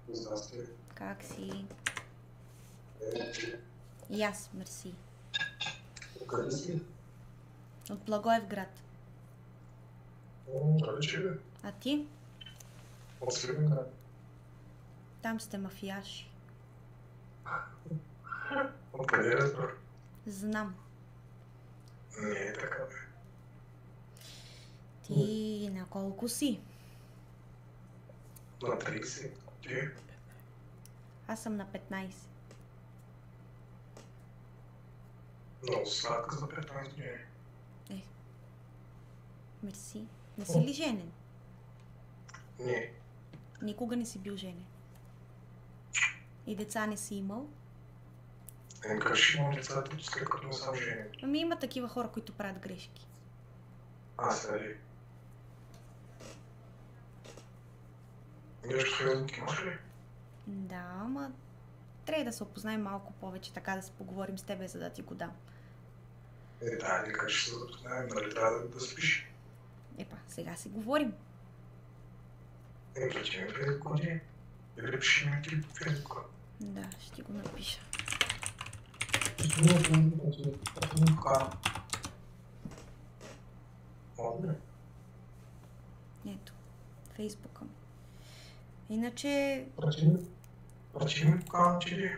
Здрасти. Как си? Ти? И аз, мерси. Откъде си? От Благоевград. Далече бе. А ти? От Сливенград. Там сте мафияши. Откъде разбрах? Знам. Не е така бе. Ти на колко си? На 30. Ти? Аз съм на 15. Много сладка за 15 години. Мерси. Не си ли женен? Не. Никога не си бил женен. И деца не си имал? Как ще имам децата, след като не съм женен? Ами има такива хора, които правят грешки. Аз нали? Нещо в Фейсбук имаш ли? Да, ама трябва да се опознаем малко повече, така да се поговорим с тебе, за да ти го дам. Да, как ще се запознаем, нали трябва да спиш? Епа, сега си говорим. Прочи ми Фейсбук години. Или пиши ми ти по Фейсбука. Да, ще ти го напиша. Ето, Фейсбука. Иначе... Прочи ми покана, че ли?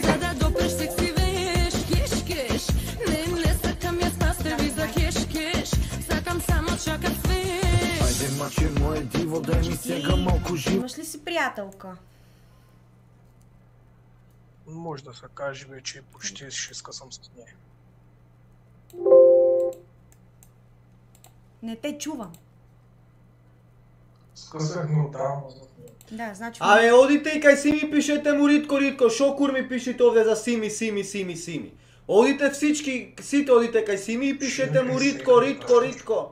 За да допреш секси веш, кеш. Не сакам јас настави за кеш. Сакам само чакат свеш. Айде маче мое диво, дай ми сега малко живо. Имаш ли си приятелка? Може да се каже вече почти ще скъсам с нея. Не те чувам. Скъсах, но да, Да, значи... Абе, одите и кај Сими пишете му Ритко, шо курми пишете овде за Сими. Одите всички, сите одите кај Сими и пишете му Ритко.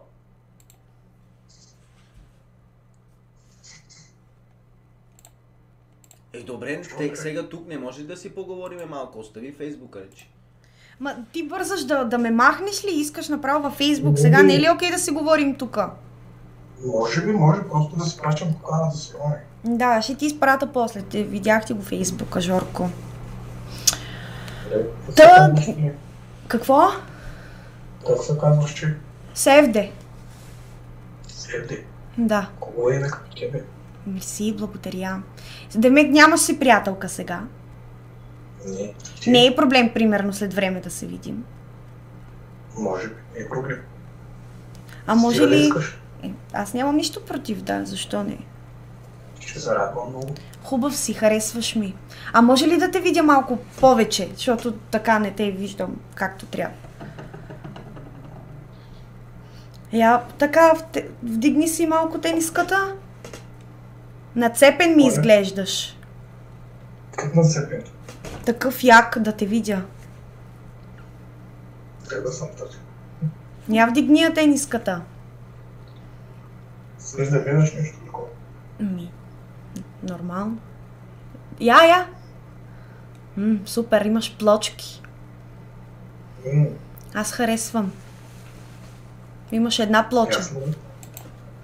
Добре, сега тук не може да си поговориме малко, остави Фейсбука речи. Ма ти бързаш да ме махнеш ли? Искаш направо във Фейсбук? Сега не е ли окей да си говорим тука? Може просто да си пращам покана да се рони. Да, ще ти изпрата после. Видях ти го Фейсбука, Жорко. Какво? Как се казваш, че? Севде. Севде? Да. Кого е като тебе? Мерси, благодаря. Демек нямаш си приятелка сега. Не. Не е проблем, примерно, след време да се видим. Може би, не е проблем. А може ли... Искаш? Аз нямам нищо против, да, защо не? Ще се радвам много. Хубав си, харесваш ми. А може ли да те видя малко повече, защото така не те виждам както трябва? Я така, вдигни си малко тениската. Нацепен ми изглеждаш. Как нацепен? Такъв як да те видя. Трябва да съм тъжен. Я вдигни я тениската. Слез да гледаш нещо такова. Нормално. Я. Супер, имаш плочки. Аз харесвам. Имаш една плоча.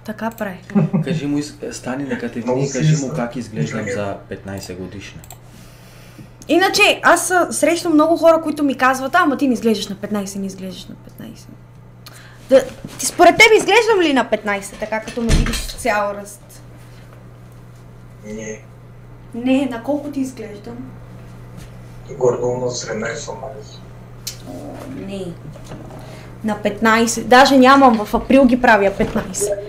Така прави. Кажи му, стани нека те види, кажи му как изглеждам за 15 годишна. Иначе, аз срещам много хора, които ми казват, ама ти не изглеждаш на 15, не изглеждаш на 15. Ти според тебе изглеждам ли на 15, така като ме видиш в цял ръст? Не. Не, на колко ти изглеждам? Горе-долу на 17-18. Не. На 15. Даже нямам, в април ги правя 15.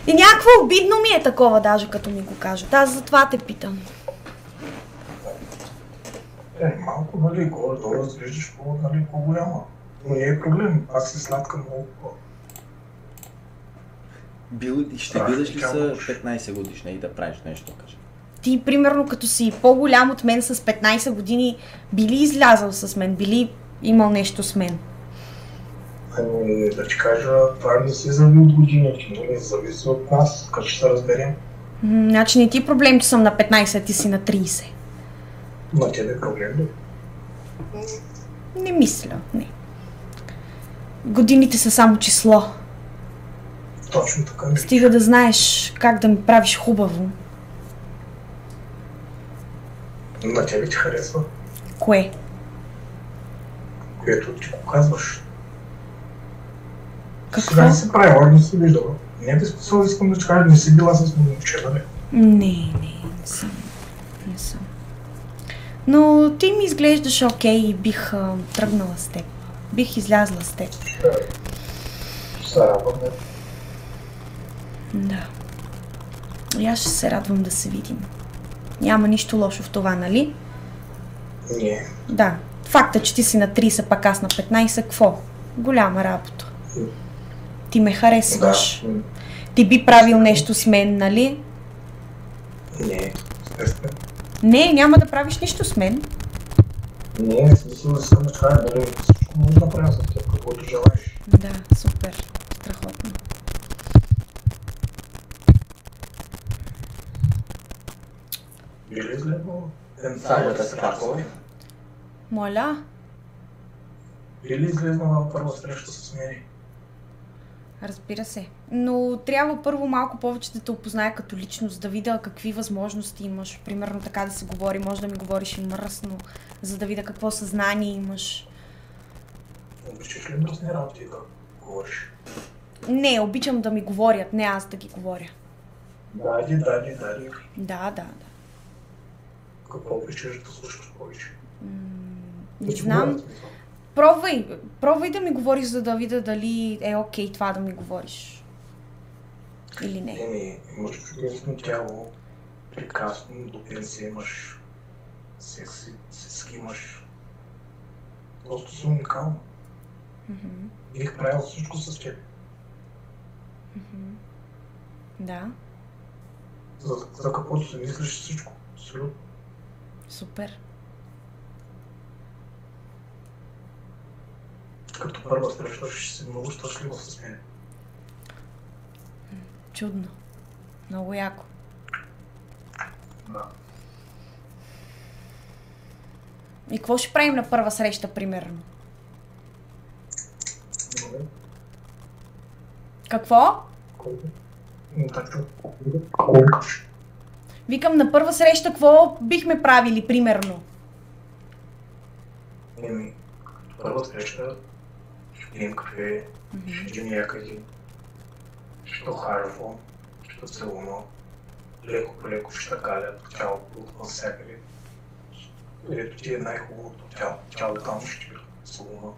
И някакво обидно ми е такова, даже като ми го кажат. Аз затова те питам. Малко, нали, горе-долу изглеждаш по-голяма. Но не е проблем, аз си сладка много хора. Ще бидеш ли са 15 годишна и да правиш нещо, кажа? Ти, примерно, като си по-голям от мен с 15 години, би ли излязъл с мен? Би ли имал нещо с мен? Ами, да ти кажа, това не се зависи от годините, не зависи от нас, как ще се разберем. Значи не ти е проблем, че съм на 15, а ти си на 30. На тебе е проблем ли? Не мисля, не. Годините са само число. Точно така. Стига да знаеш как да ми правиш хубаво. На тебе ти харесва, Кое? което ти го казваш. Какво? Сега не се прави, не си виждала. Не без посол искам да ти кажа, не си била с момче, нали? Не съм. Не съм. Но ти ми изглеждаш окей и бих тръгнала с теб. Бих излязла с теб. Се радвам, не? Да. И аз ще се радвам да се видим. Няма нищо лошо в това, нали? Не. Да. Факта, че ти си на 30, пак аз на 15, какво? Голяма работа. Ти ме харесваш. Да. Ти би правил нещо с мен, нали? Не. Естествено. Не, няма да правиш нищо с мен. Не, в смисъл да искам да ти кажа, нали? Всичко може да направя с теб, каквото желаеш. Да, супер. Страхотно. Би ли изгледнал цялата спартова? Моля? Би ли изгледнала първа среща с мен? Разбира се. Но трябва първо малко повече да те опозная като личност, да видя какви възможности имаш. Примерно така да се говори, може да ми говориш и мръсно, за да видя какво съзнание имаш. Обичаш ли мръсни работи да говориш? Не, обичам да ми говорят, не аз да ги говоря. Дади. Да. Какво обичаш да слушаш повече? Не знам. Пробвай да ми говориш, за да видя дали е окей това да ми говориш. Или не. Не, имаш чудесно тяло, прекрасно, до пенсия имаш, секси имаш. Просто си уникално. Бих правил всичко с теб. Да, За каквото се мислиш всичко. Абсолютно. супер. Като първа среща ще си много щастлива с мен. Чудно. Много яко. Да. И какво ще правим на първа среща, примерно? Добре. Какво? Викам, на първа среща какво бихме правили, примерно? Първа среща ще пием кафе, ще идем някъде, ще охажвам, ще целувам, леко по леко ще калят тялото навсякъде. Където ти е най-хубавото тяло там ще целувам.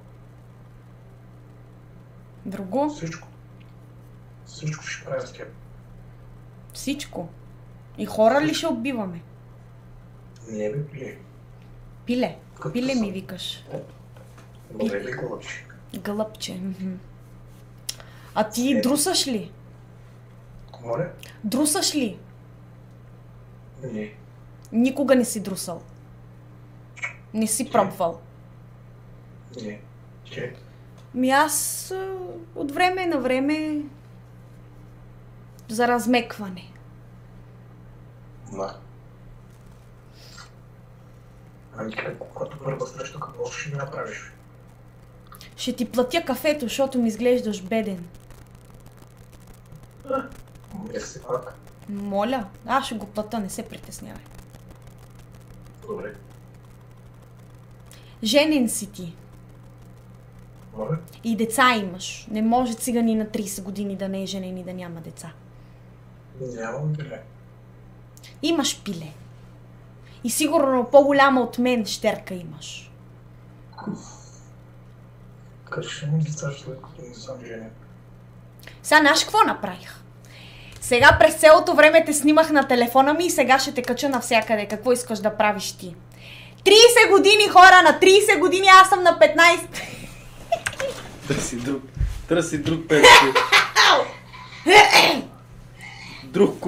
Друго? Всичко ще правя с теб. Всичко. И хора ли ще убиваме? Не бе, пиле. Пиле. Като Пиле съм. ми викаш. Добре ли гълъбче? Гълъбче. А ти друсаш ли? Моля? Друсаш ли? Не. Никога не си друсал. Не си пробвал. Не. Че? Аз от време на време за размекване. Да. Ами когато първа среща, какво ще ми направиш? Ще ти платя кафето, защото ми изглеждаш беден. Мерси пак. Моля, аз ще го плата, не се притеснявай. Добре. Женен си ти. Моля? И деца имаш. Не може цигани на 30 години да не е женен и да няма деца. Нямам пиле. Имаш пиле. И сигурно по-голяма от мен щерка имаш. Къде ще ми деца, след като не съм женен? Сега знаеш какво направих? Сега през цялото време те снимах на телефона ми и сега ще те кача навсякъде. Какво искаш да правиш ти? 30 години хора, на 30 години аз съм на 15. Търси друг песен. Друг